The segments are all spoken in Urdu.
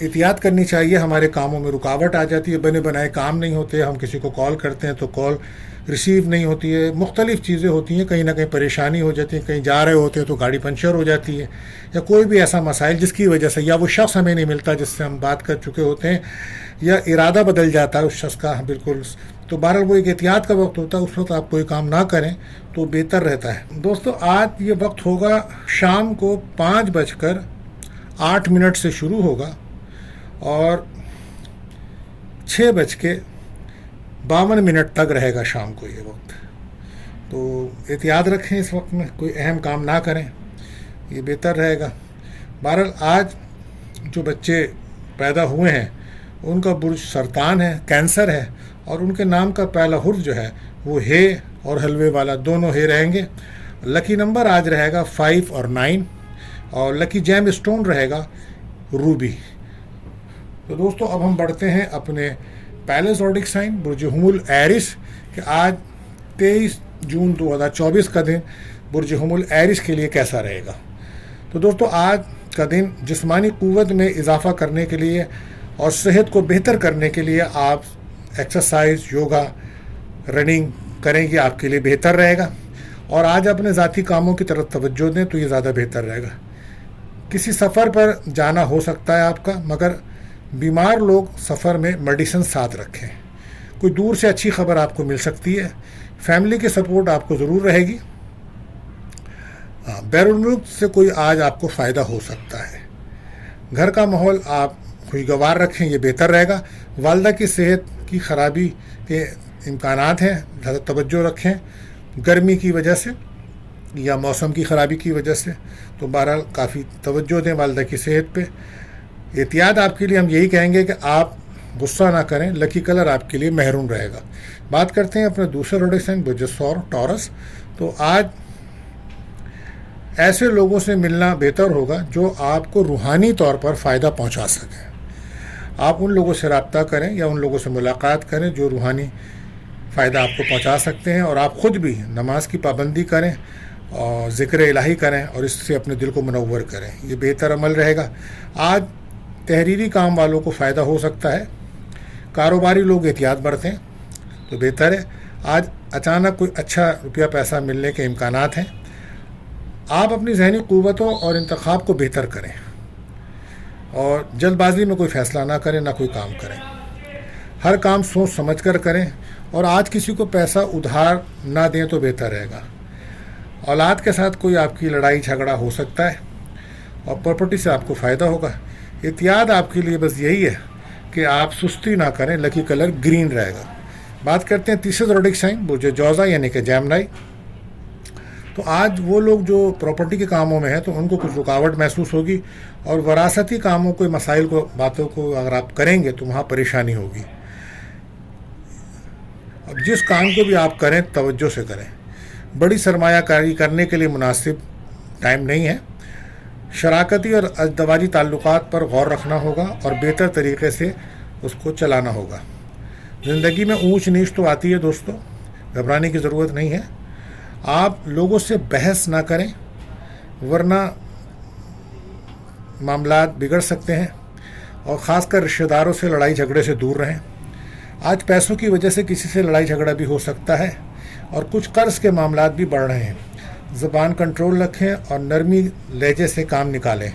احتیاط کرنی چاہیے. ہمارے کاموں میں رکاوٹ آ جاتی ہے, بنے بنائے کام نہیں ہوتے, ہم کسی کو کال کرتے ہیں تو کال ریسیو نہیں ہوتی ہے, مختلف چیزیں ہوتی ہیں, کہیں نہ کہیں پریشانی ہو جاتی ہے, کہیں جا رہے ہوتے ہیں تو گاڑی پنچر ہو جاتی ہے, یا کوئی بھی ایسا مسائل جس کی وجہ سے یا وہ شخص ہمیں نہیں ملتا جس سے ہم بات کر چکے ہوتے ہیں, یا ارادہ بدل جاتا ہے اس شخص کا بالکل. تو بہرحال وہ ایک احتیاط کا وقت ہوتا ہے, اس وقت آپ کوئی کام نہ کریں تو بہتر رہتا ہے. دوستو آج یہ وقت ہوگا شام کو 5:08 سے شروع ہوگا اور 6:52 تک رہے گا شام کو یہ وقت. تو احتیاط رکھیں, اس وقت میں کوئی اہم کام نہ کریں, یہ بہتر رہے گا. بہرحال آج جو بچے پیدا ہوئے ہیں ان کا برج سرطان ہے, کینسر ہے, اور ان کے نام کا پہلا حرف جو ہے وہ ہے اور حلوے والا دونوں ہے رہیں گے. لکی نمبر آج رہے گا 5 اور 9, اور لکی جیم اسٹون رہے گا روبی. تو دوستو اب ہم بڑھتے ہیں اپنے پہلے زوڈک سائن برج حمل ایرس, کہ آج 23 جون 2024 کا دن برج حمل ایرس کے لیے کیسا رہے گا. تو دوستو آج کا دن جسمانی قوت میں اضافہ کرنے کے لیے اور صحت کو بہتر کرنے کے لیے آپ ایکسرسائز, یوگا, رننگ کریں گے, آپ کے لیے بہتر رہے گا. اور آج اپنے ذاتی کاموں کی طرف توجہ دیں تو یہ زیادہ بہتر رہے گا. کسی سفر پر جانا ہو سکتا ہے آپ کا, مگر بیمار لوگ سفر میں میڈیسن ساتھ رکھیں. کوئی دور سے اچھی خبر آپ کو مل سکتی ہے. فیملی کی سپورٹ آپ کو ضرور رہے گی. بیرون ملک سے کوئی آج آپ کو فائدہ ہو سکتا ہے. گھر کا ماحول آپ خوشگوار رکھیں, یہ بہتر رہے گا. والدہ کی صحت کی خرابی کے امکانات ہیں, زیادہ توجہ رکھیں گرمی کی وجہ سے یا موسم کی خرابی کی وجہ سے. تو بہرحال کافی توجہ دیں والدہ کی صحت پہ. احتیاط آپ کے لیے ہم یہی کہیں گے کہ آپ غصہ نہ کریں. لکی کلر آپ کے لیے میرون رہے گا. بات کرتے ہیں اپنے دوسرے زوڈک سائن برج ٹورس. تو آج ایسے لوگوں سے ملنا بہتر ہوگا جو آپ کو روحانی طور پر فائدہ پہنچا سکیں. آپ ان لوگوں سے رابطہ کریں یا ان لوگوں سے ملاقات کریں جو روحانی فائدہ آپ کو پہنچا سکتے ہیں, اور آپ خود بھی نماز کی پابندی کریں اور ذکر الہی کریں اور اس سے اپنے دل کو منور کریں, یہ بہتر عمل رہے گا. آج تحریری کام والوں کو فائدہ ہو سکتا ہے. کاروباری لوگ احتیاط برتیں تو بہتر ہے. آج اچانک کوئی اچھا روپیہ پیسہ ملنے کے امکانات ہیں. آپ اپنی ذہنی قوتوں اور انتخاب کو بہتر کریں اور جلد بازی میں کوئی فیصلہ نہ کریں, نہ کوئی کام کریں. ہر کام سوچ سمجھ کر کریں, اور آج کسی کو پیسہ ادھار نہ دیں تو بہتر رہے گا. اولاد کے ساتھ کوئی آپ کی لڑائی جھگڑا ہو سکتا ہے اور پراپرٹی سے آپ کو فائدہ ہوگا. احتیاط آپ کے لیے بس یہی ہے کہ آپ سستی نہ کریں. لکی کلر گرین رہے گا. بات کرتے ہیں تیسرے زوڈک سائن برج جوزا یعنی کہ جیمنائی. تو آج وہ لوگ جو پراپرٹی کے کاموں میں ہیں تو ان کو کچھ رکاوٹ محسوس ہوگی, اور وراثتی کاموں کوئی مسائل کو باتوں کو اگر آپ کریں گے تو وہاں پریشانی ہوگی. اب جس کام کو بھی آپ کریں توجہ سے کریں. بڑی سرمایہ کاری کرنے کے لیے مناسب ٹائم نہیں ہے. شراکتی اور ازدواجی تعلقات پر غور رکھنا ہوگا اور بہتر طریقے سے اس کو چلانا ہوگا. زندگی میں اونچ نیچ تو آتی ہے دوستو, گھبرانے کی ضرورت نہیں ہے. آپ لوگوں سے بحث نہ کریں ورنہ معاملات بگڑ سکتے ہیں, اور خاص کر رشتہ داروں سے لڑائی جھگڑے سے دور رہیں. آج پیسوں کی وجہ سے کسی سے لڑائی جھگڑا بھی ہو سکتا ہے, اور کچھ قرض کے معاملات بھی بڑھ رہے ہیں. زبان کنٹرول رکھیں اور نرمی لہجے سے کام نکالیں.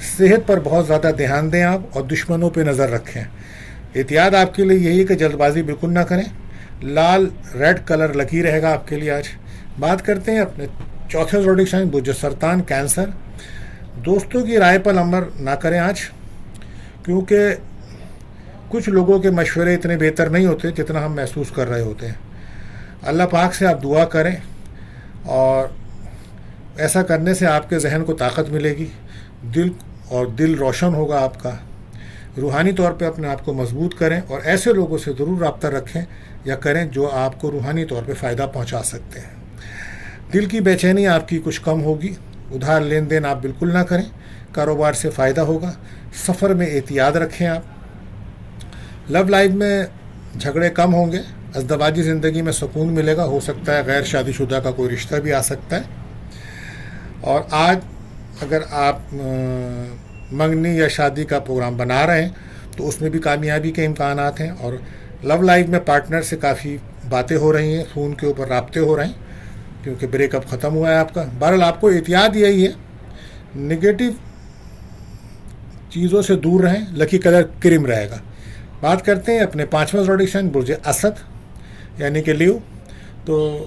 صحت پر بہت زیادہ دھیان دیں آپ, اور دشمنوں پہ نظر رکھیں. احتیاط آپ کے لیے یہی ہے کہ جلد بازی بالکل نہ کریں. لال ریڈ کلر لکی رہے گا آپ کے لیے آج. بات کرتے ہیں اپنے چوتھے زوڈک سائن برج سرطان کینسر. دوستوں کی رائے پر عمل نہ کریں آج, کیونکہ کچھ لوگوں کے مشورے اتنے بہتر نہیں ہوتے جتنا ہم محسوس کر رہے ہوتے ہیں. اللہ پاک سے آپ دعا کریں, اور ایسا کرنے سے آپ کے ذہن کو طاقت ملے گی, دل روشن ہوگا آپ کا. روحانی طور پہ اپنے آپ کو مضبوط کریں, اور ایسے لوگوں سے ضرور رابطہ رکھیں یا کریں جو آپ کو روحانی طور پہ فائدہ پہنچا سکتے ہیں. دل کی بے چینی آپ کی کچھ کم ہوگی. ادھار لین دین آپ بالکل نہ کریں, کاروبار سے فائدہ ہوگا. سفر میں احتیاط رکھیں آپ. لو لائف میں جھگڑے کم ہوں گے. ازدواجی زندگی میں سکون ملے گا. ہو سکتا ہے غیر شادی شدہ کا کوئی رشتہ بھی آ سکتا ہے. اور آج اگر آپ منگنی یا شادی کا پروگرام بنا رہے ہیں تو اس میں بھی کامیابی کے امکانات ہیں، اور لو لائف میں پارٹنر سے کافی باتیں ہو رہی ہیں، فون کے اوپر رابطے ہو رہے ہیں کیونکہ بریک اپ ختم ہوا ہے آپ کا۔ بہرحال آپ کو احتیاط یہی ہے، نگیٹو چیزوں سے دور رہیں، لکی کلر کریم رہے گا۔ بات کرتے ہیں اپنے 5واں زوڈک سائن برج اسد یعنی کہ لیو۔ تو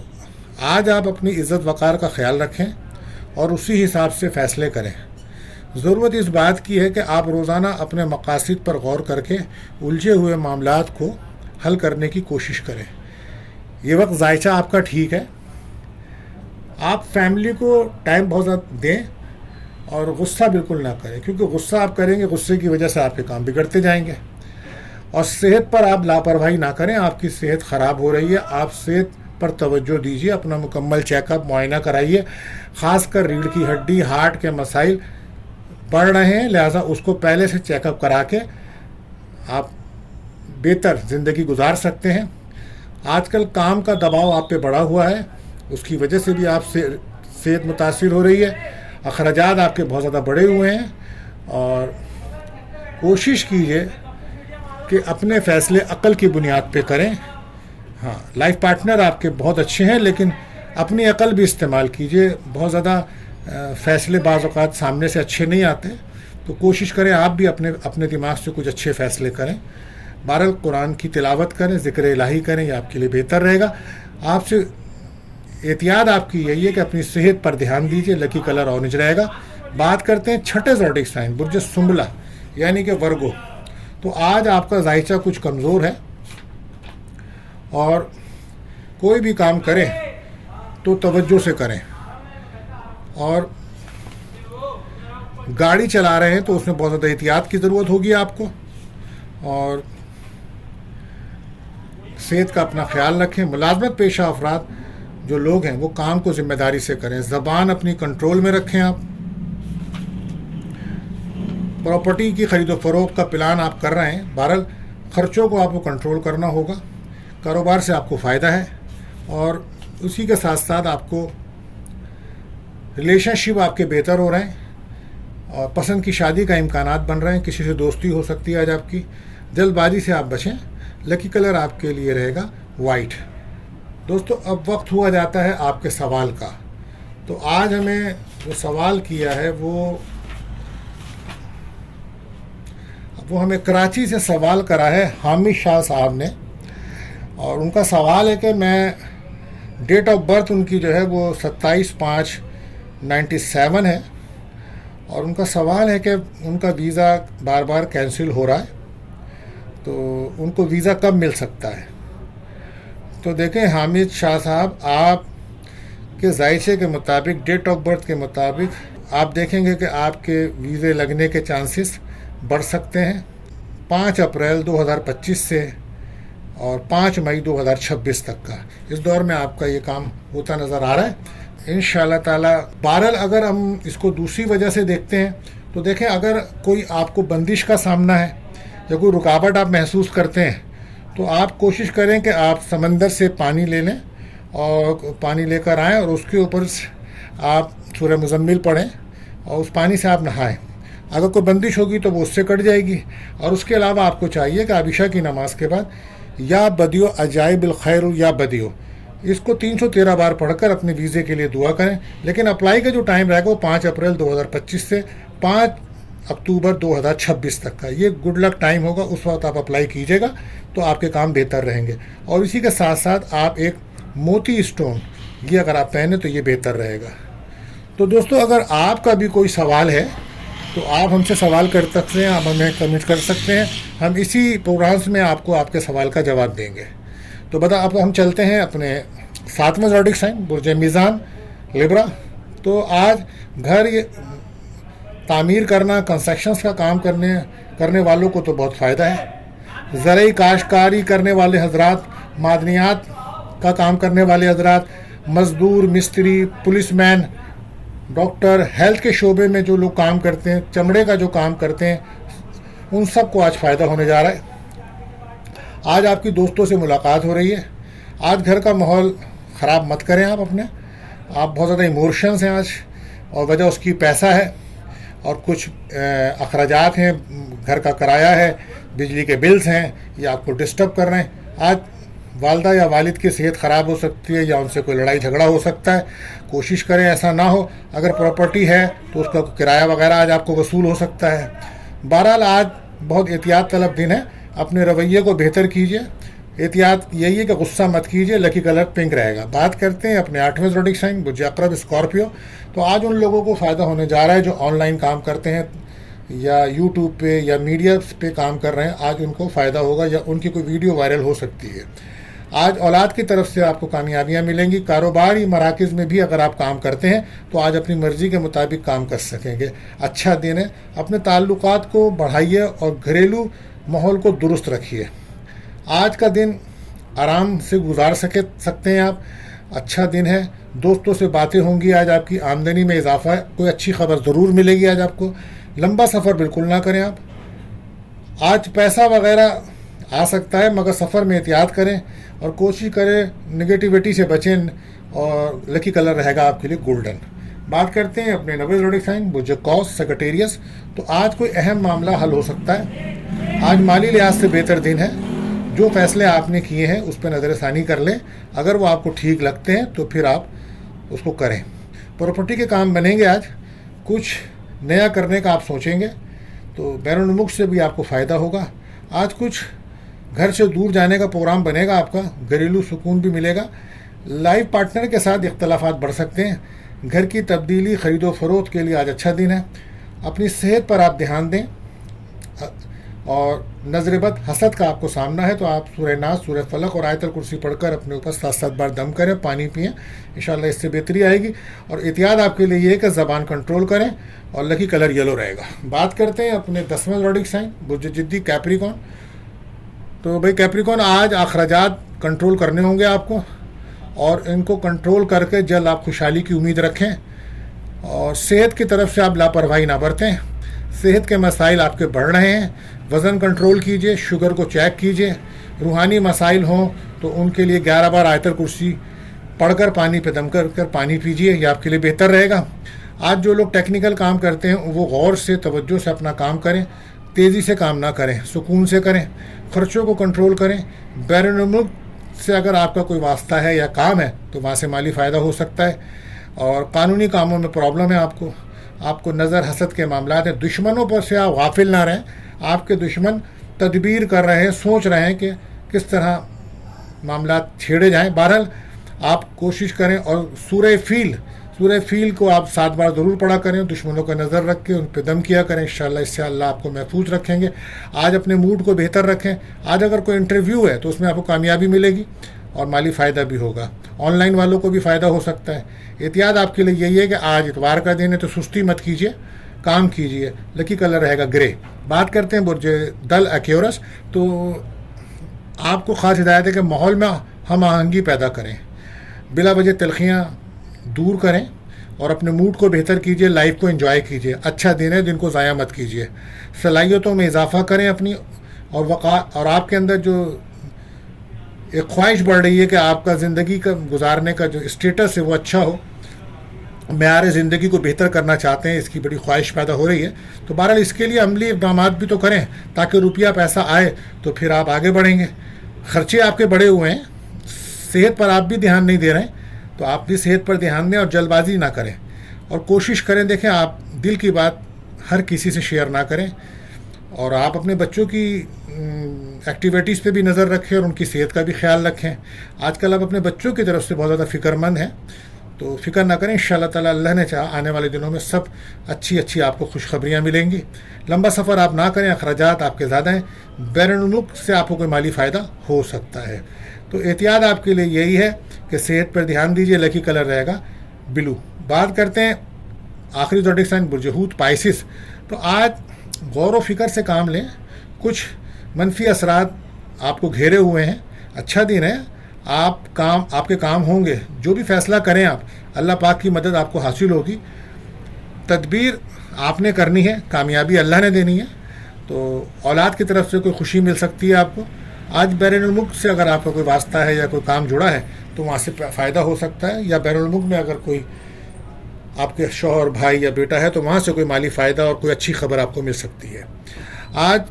آج آپ اپنی عزت وقار کا خیال رکھیں اور اسی حساب سے فیصلے کریں۔ ضرورت اس بات کی ہے کہ آپ روزانہ اپنے مقاصد پر غور کر کے الجھے ہوئے معاملات کو حل کرنے کی کوشش کریں۔ یہ وقت ذائچہ آپ کا ٹھیک ہے، آپ فیملی کو ٹائم بہت زیادہ دیں اور غصہ بالکل نہ کریں، کیونکہ غصہ آپ کریں گے، غصے کی وجہ سے آپ کے کام بگڑتے جائیں گے۔ اور صحت پر آپ لاپرواہی نہ کریں، آپ کی صحت خراب ہو رہی ہے، آپ صحت پر توجہ دیجیے، اپنا مکمل چیک اپ معائنہ کرائیے، خاص کر ریڑھ کی ہڈی ہارٹ کے مسائل بڑھ رہے ہیں، لہٰذا اس کو پہلے سے چیک اپ کرا کے آپ بہتر زندگی گزار سکتے ہیں۔ آج کل کام کا دباؤ آپ پہ بڑھا ہوا ہے، اس کی وجہ سے بھی آپ سے صحت متاثر ہو رہی ہے، اخراجات آپ کے بہت زیادہ بڑھے ہوئے ہیں، اور کوشش کیجیے کہ اپنے فیصلے عقل کی بنیاد پہ کریں۔ ہاں، لائف پارٹنر آپ کے بہت اچھے ہیں، لیکن اپنی عقل بھی استعمال کیجیے، بہت زیادہ فیصلے بعض اوقات سامنے سے اچھے نہیں آتے، تو کوشش کریں آپ بھی اپنے دماغ سے کچھ اچھے فیصلے کریں۔ بہرحال قرآن کی تلاوت کریں، ذکر الہی کریں، یہ آپ کے لیے بہتر رہے گا۔ آپ سے احتیاط آپ کی یہی ہے کہ اپنی صحت پر دھیان دیجیے، لکی کلر اورنج رہے گا۔ بات کرتے ہیں 6ٹھے زوڈک سائن برج سنبلا یعنی کہ ورگو۔ تو آج آپ کا ذائچہ کچھ کمزور ہے، اور کوئی بھی کام کریں تو توجہ سے کریں، اور گاڑی چلا رہے ہیں تو اس میں بہت زیادہ احتیاط کی ضرورت ہوگی آپ کو، اور صحت کا اپنا خیال رکھیں۔ ملازمت پیشہ افراد جو لوگ ہیں وہ کام کو ذمہ داری سے کریں، زبان اپنی کنٹرول میں رکھیں۔ آپ پراپرٹی کی خرید و فروخت کا پلان آپ کر رہے ہیں، بہرحال خرچوں کو آپ کو کنٹرول کرنا ہوگا۔ کاروبار سے آپ کو فائدہ ہے، اور اسی کے ساتھ ساتھ آپ کو ریلیشن شپ آپ کے بہتر ہو رہے ہیں، اور پسند کی شادی کا امکانات بن رہے ہیں، کسی سے دوستی ہو سکتی ہے آج آپ کی۔ جلد بازی سے آپ بچیں، لکی کلر آپ کے لیے رہے گا وائٹ۔ دوستو، اب وقت ہوا جاتا ہے آپ کے سوال کا۔ تو آج ہمیں جو سوال کیا ہے وہ ہمیں کراچی سے سوال کرا ہے حامد شاہ صاحب نے، اور ان کا سوال ہے کہ میں ڈیٹ آف برتھ ان کی جو ہے وہ 27/5/97 ہے، اور ان کا سوال ہے کہ ان کا ویزا بار بار کینسل ہو رہا ہے، تو ان کو ویزا کب مل سکتا ہے؟ تو دیکھیں حامد شاہ صاحب، آپ کے ذائچے کے مطابق، ڈیٹ آف برتھ کے مطابق آپ دیکھیں گے کہ آپ کے ویزے لگنے کے چانسز بڑھ سکتے ہیں 5 اپریل 2025 سے اور 5 مئی 2026 تک کا۔ اس دور میں آپ کا یہ کام ہوتا نظر آ رہا ہے انشاءاللہ تعالی۔ بہرحال اگر ہم اس کو دوسری وجہ سے دیکھتے ہیں تو دیکھیں، اگر کوئی آپ کو بندش کا سامنا ہے یا کوئی رکاوٹ آپ محسوس کرتے ہیں تو آپ کوشش کریں کہ آپ سمندر سے پانی لے لیں اور پانی لے کر آئیں، اور اس کے اوپر آپ سورہ مزمل پڑھیں اور اس پانی سے آپ نہائیں۔ اگر کوئی بندش ہوگی تو وہ اس سے کٹ جائے گی۔ اور اس کے علاوہ آپ کو چاہیے کہ آپ عشاء کی نماز کے بعد یا بدیو عجائب الخیر یا بدیو اس کو 313 بار پڑھ کر اپنے ویزے کے لیے دعا کریں، لیکن اپلائی کا جو ٹائم رہے گا وہ 5 اپریل 2025 سے 5 اکتوبر 2026 تک کا۔ یہ گڈ لک ٹائم ہوگا، اس وقت آپ اپلائی کیجیے گا تو آپ کے کام بہتر رہیں گے۔ اور اسی کے ساتھ ساتھ آپ ایک موتی اسٹون یہ اگر آپ پہنیں تو یہ بہتر رہے گا۔ تو دوستو، اگر آپ کا بھی کوئی سوال ہے تو آپ ہم سے سوال کر سکتے ہیں، آپ ہمیں کمنٹ کر سکتے ہیں، ہم اسی پروگرامز میں آپ کو آپ کے سوال کا جواب دیں گے۔ تو اب ہم چلتے ہیں اپنے 7واں زوڈک سائن برج میزان لیبرا۔ تو آج گھر تعمیر کرنا، کنسٹرکشنز کا کام کرنے والوں کو تو بہت فائدہ ہے۔ زرعی کاشتکاری کرنے والے حضرات، معدنیات کا کام کرنے والے حضرات، مزدور، مستری، پولیس مین، ڈاکٹر، ہیلتھ کے شعبے میں جو لوگ کام کرتے ہیں، چمڑے کا جو کام کرتے ہیں، ان سب کو آج فائدہ ہونے جا رہا ہے۔ آج آپ کی دوستوں سے ملاقات ہو رہی ہے۔ آج گھر کا ماحول خراب مت کریں آپ بہت زیادہ ایموشنز ہیں آج، اور وجہ اس کی پیسہ ہے، اور کچھ اخراجات ہیں، گھر کا کرایہ ہے، بجلی کے بلز ہیں، یہ آپ کو ڈسٹرب کر رہے ہیں. آج والدہ یا والد کی صحت خراب ہو سکتی ہے یا ان سے کوئی لڑائی جھگڑا ہو سکتا ہے. کوشش کریں ایسا نہ ہو. اگر پراپرٹی ہے تو اس کا کرایہ وغیرہ آج آپ کو وصول ہو سکتا ہے. بہرحال آج بہت احتیاط طلب دن ہے. اپنے رویے کو بہتر کیجیے. احتیاط یہی ہے کہ غصہ مت کیجیے. لکی کلر پنک رہے گا. بات کرتے ہیں اپنے 8ویں زوڈک سائن برج عقرب اسکارپیو. تو آج ان لوگوں کو فائدہ ہونے جا رہا ہے جو آن لائن کام کرتے ہیں یا یوٹیوب پہ یا میڈیا پہ کام کر رہے ہیں. آج ان کو فائدہ ہوگا یا ان کی کوئی ویڈیو وائرل ہو سکتی ہے. آج اولاد کی طرف سے آپ کو کامیابیاں ملیں گی. کاروباری مراکز میں بھی اگر آپ کام کرتے ہیں تو آج اپنی مرضی کے مطابق کام کر سکیں گے. اچھا دن ہے. اپنے تعلقات کو بڑھائیے اور گھریلو ماحول کو درست رکھیے. آج کا دن آرام سے گزار سکتے ہیں آپ. اچھا دن ہے. دوستوں سے باتیں ہوں گی. آج آپ کی آمدنی میں اضافہ ہے. کوئی اچھی خبر ضرور ملے گی آج آپ کو. لمبا سفر بالکل نہ کریں آپ. آج پیسہ وغیرہ آ سکتا ہے مگر سفر میں احتیاط کریں اور کوشش کریں نگیٹیوٹی سے بچیں. اور لکی کلر رہے گا آپ کے لیے گولڈن. بات کرتے ہیں اپنے 90 زوڈک سائن برج قوس سیکریٹریس. تو آج کوئی اہم معاملہ حل ہو سکتا ہے. آج مالی لحاظ سے بہتر دن ہے. جو فیصلے آپ نے کیے ہیں اس پہ نظر ثانی کر لیں. اگر وہ آپ کو ٹھیک لگتے ہیں تو پھر آپ اس کو کریں. پراپرٹی کے کام بنیں گے. آج کچھ نیا کرنے کا آپ سوچیں گے تو بیرون ملک سے بھی آپ کو فائدہ ہوگا. آج کچھ گھر سے دور جانے کا پروگرام بنے گا آپ کا. گھریلو سکون بھی ملے گا. لائف پارٹنر کے ساتھ اختلافات بڑھ سکتے ہیں. گھر کی تبدیلی خرید و فروخت کے لیے آج اچھا دن ہے. اپنی صحت پر آپ دھیان دیں اور نظر بد حسد کا آپ کو سامنا ہے تو آپ سورہ ناس، سورہ فلق اور آیت الکرسی پڑھ کر اپنے اوپر 7 بار دم کریں، پانی پئیں. انشاءاللہ اس سے بہتری آئے گی. اور احتیاط آپ کے لیے یہ ہے کہ زبان کنٹرول کریں اور لکی کلر یلو رہے گا. بات کرتے ہیں اپنے 10ویں زوڈک سائن برج جدی کیپریکون. تو بھائی کیپریکون آج اخراجات کنٹرول کرنے ہوں گے آپ کو اور ان کو کنٹرول کر کے جلد آپ خوشحالی کی امید رکھیں. اور صحت کی طرف سے آپ لاپرواہی نہ برتیں. صحت کے مسائل آپ کے بڑھ رہے ہیں. وزن کنٹرول کیجئے، شوگر کو چیک کیجئے. روحانی مسائل ہوں تو ان کے لیے 11 بار آیت الکرسی پڑھ کر پانی پہ دم کر پانی پیجئے. یہ آپ کے لیے بہتر رہے گا. آج جو لوگ ٹیکنیکل کام کرتے ہیں وہ غور سے توجہ سے اپنا کام کریں. تیزی سے کام نہ کریں، سکون سے کریں. خرچوں کو کنٹرول کریں. بیرون ملک سے اگر آپ کا کوئی واسطہ ہے یا کام ہے تو وہاں سے مالی فائدہ ہو سکتا ہے. اور قانونی کاموں میں پرابلم ہے آپ کو نظر حسد کے معاملات ہیں. دشمنوں پر سے آپ غافل نہ رہیں. آپ کے دشمن تدبیر کر رہے ہیں، سوچ رہے ہیں کہ کس طرح معاملات چھیڑے جائیں. بہرحال آپ کوشش کریں اور سورہ فیل کو آپ 7 بار ضرور پڑھا کریں. دشمنوں کا نظر رکھ کے ان پہ دم کیا کریں. انشاءاللہ اس سے اللہ آپ کو محفوظ رکھیں گے. آج اپنے موڈ کو بہتر رکھیں. آج اگر کوئی انٹرویو ہے تو اس میں آپ کو کامیابی ملے گی اور مالی فائدہ بھی ہوگا. آن لائن والوں کو بھی فائدہ ہو سکتا ہے. احتیاط آپ کے لیے یہی ہے کہ آج اتوار کا دن ہے تو سستی مت کیجیے، کام کیجیے. لکی کلر رہے گا گرے. بات کرتے ہیں برج دل ایکیورس. تو آپ کو خاص ہدایت ہے کہ ماحول میں ہم آہنگی پیدا کریں، بلا وجہ تلخیاں دور کریں اور اپنے موڈ کو بہتر کیجیے. لائف کو انجوائے کیجیے. اچھا دن ہے، دن کو ضائع مت کیجیے. صلاحیتوں میں اضافہ کریں اپنی اور آپ کے اندر جو ایک خواہش بڑھ رہی ہے کہ آپ کا زندگی کا گزارنے کا جو اسٹیٹس ہے وہ اچھا ہو، معیار زندگی کو بہتر کرنا چاہتے ہیں، اس کی بڑی خواہش پیدا ہو رہی ہے. تو بہرحال اس کے لیے عملی اقدامات بھی تو کریں تاکہ روپیہ پیسہ آئے تو پھر آپ آگے بڑھیں گے. خرچے آپ کے بڑے ہوئے ہیں، صحت پر آپ بھی دھیان نہیں دے رہے ہیں تو آپ بھی صحت پر دھیان دیں اور جلد بازی نہ کریں اور کوشش کریں. دیکھیں آپ دل کی بات ہر کسی سے شیئر نہ کریں اور آپ اپنے بچوں کی ایکٹیویٹیز پہ بھی نظر رکھیں اور ان کی صحت کا بھی خیال رکھیں. آج کل آپ اپنے بچوں کی طرف سے بہت زیادہ فکر مند ہیں تو فکر نہ کریں. انشاءاللہ تعالی اللہ نے چاہا آنے والے دنوں میں سب اچھی آپ کو خوشخبریاں ملیں گی. لمبا سفر آپ نہ کریں، اخراجات آپ کے زیادہ ہیں. بیرون ملک سے آپ کو کوئی مالی فائدہ ہو سکتا ہے. تو احتیاط آپ کے لیے یہی ہے کہ صحت پر دھیان دیجیے. لکی کلر رہے گا بلو. بات کرتے ہیں آخری زوڈک سائن برج حوت پائسس. تو آج غور و فکر سے کام لیں. کچھ منفی اثرات آپ کو گھیرے ہوئے ہیں. اچھا دن ہے، آپ کے کام ہوں گے. جو بھی فیصلہ کریں آپ، اللہ پاک کی مدد آپ کو حاصل ہوگی. تدبیر آپ نے کرنی ہے، کامیابی اللہ نے دینی ہے. تو اولاد کی طرف سے کوئی خوشی مل سکتی ہے آپ کو. آج بیرون ملک سے اگر آپ کا کوئی واسطہ ہے یا کوئی کام جڑا ہے تو وہاں سے فائدہ ہو سکتا ہے. یا بیرون ملک میں اگر کوئی آپ کے شوہر بھائی یا بیٹا ہے تو وہاں سے کوئی مالی فائدہ اور کوئی اچھی خبر آپ کو مل سکتی ہے. آج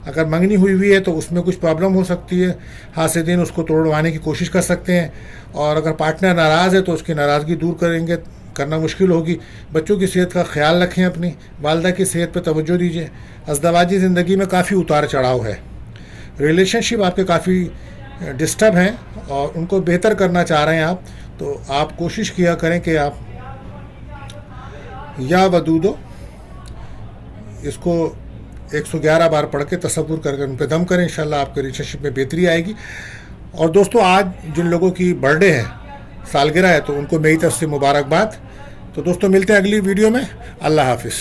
اگر منگنی ہوئی ہے تو اس میں کچھ پرابلم ہو سکتی ہے، حاسدین اس کو توڑوانے کی کوشش کر سکتے ہیں، اور اگر پارٹنر ناراض ہے تو اس کی ناراضگی دور کرنا مشکل ہوگی. بچوں کی صحت کا خیال رکھیں، اپنی والدہ کی صحت پہ توجہ دیجیے. ازدواجی زندگی میں کافی اتار چڑھاؤ ہے، ریلیشن شپ آپ کے کافی ڈسٹرب ہیں اور ان کو بہتر کرنا چاہ رہے ہیں آپ، تو آپ کوشش کیا کریں کہ آپ یا ودودو اس کو 111 بار پڑھ کے تصور کر ان پہ دم کریں. انشاءاللہ آپ کے ریلیشن شپ میں بہتری آئے گی. اور دوستو، آج جن لوگوں کی برتھ ڈے ہے، سالگرہ ہے، تو ان کو میری طرف سے مبارکباد. تو دوستو ملتے ہیں اگلی ویڈیو میں. اللہ حافظ.